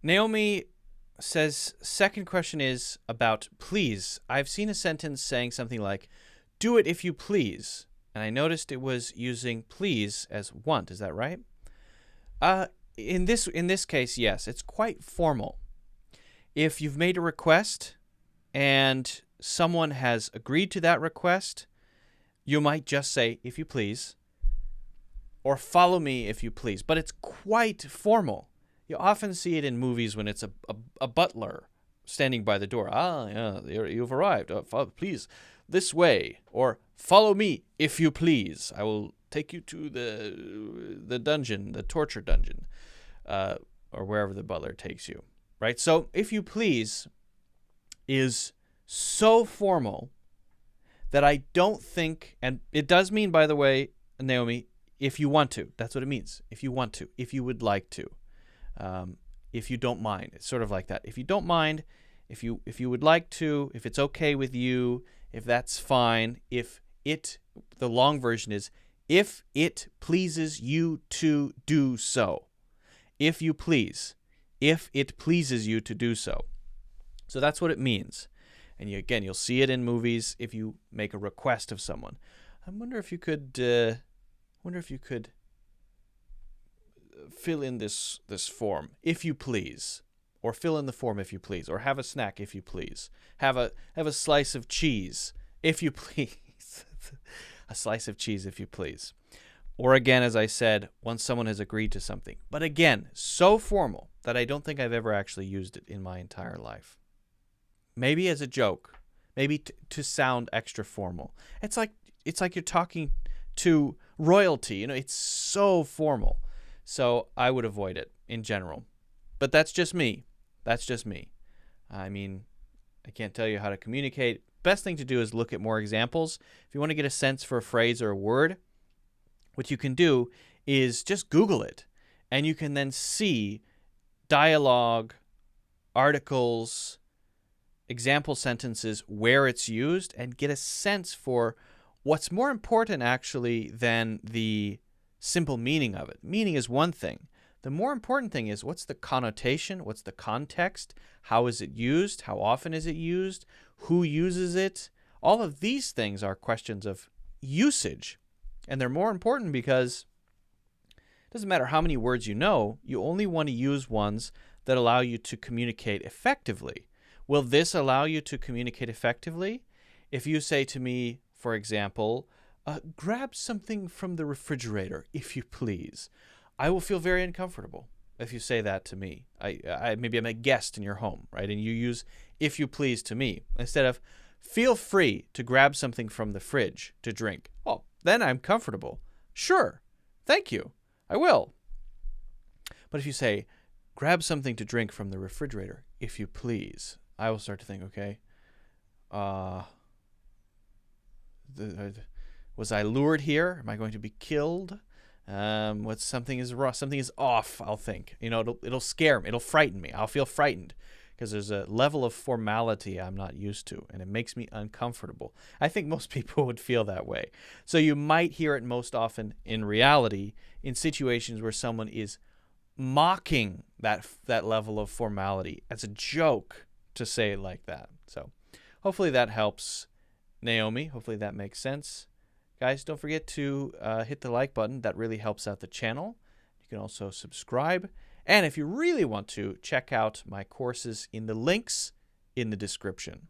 Naomi says, second question is about please. I've seen a sentence saying something like, do it if you please. And I noticed it was using please as want. Is that right? In this case, yes. It's quite formal. If you've made a request and someone has agreed to that request, you might just say, if you please, or follow me if you please. But it's quite formal. You often see it in movies when it's a butler standing by the door. Ah, yeah, you've arrived. Please, this way. Or follow me if you please. I will take you to the dungeon, the torture dungeon, or wherever the butler takes you. Right? So if you please is so formal that I don't think, and it does mean, by the way, Naomi, if you want to. That's what it means. If you want to. If you would like to. If you don't mind. It's sort of like that. If you don't mind, if you would like to, if it's okay with you, if that's fine, the long version is, if it pleases you to do so. If you please. If it pleases you to do so. So that's what it means. And you'll see it in movies if you make a request of someone. I wonder if you could fill in this form, if you please, or fill in the form if you please, or have a snack if you please, have a slice of cheese if you please, a slice of cheese if you please. Or again, as I said, once someone has agreed to something. But again, so formal that I don't think I've ever actually used it in my entire life. Maybe as a joke, maybe to sound extra formal. It's like you're talking to royalty. It's so formal. So I would avoid it in general. But that's just me. I mean, I can't tell you how to communicate. Best thing to do is look at more examples. If you want to get a sense for a phrase or a word, what you can do is just Google it. And you can then see dialogue, articles, example sentences where it's used and get a sense for what's more important actually than the simple meaning of it. Meaning is one thing. The more important thing is what's the connotation, what's the context, how is it used, how often is it used, who uses it. All of these things are questions of usage. And they're more important because it doesn't matter how many words you know, you only want to use ones that allow you to communicate effectively. Will this allow you to communicate effectively? If you say to me, for example, grab something from the refrigerator, if you please, I will feel very uncomfortable if you say that to me. Maybe I'm a guest in your home, right? And you use if you please to me instead of feel free to grab something from the fridge to drink. Oh, then I'm comfortable. Sure. Thank you. I will. But if you say, grab something to drink from the refrigerator, if you please, I will start to think, okay, was I lured here? Am I going to be killed? Something is wrong. Something is off, I'll think. It'll scare me. It'll frighten me. I'll feel frightened because there's a level of formality I'm not used to, and it makes me uncomfortable. I think most people would feel that way. So you might hear it most often in reality in situations where someone is mocking that level of formality as a joke to say it like that. So hopefully that helps, Naomi. Hopefully that makes sense. Guys, don't forget to hit the like button. That really helps out the channel. You can also subscribe. And if you really want to, check out my courses in the links in the description.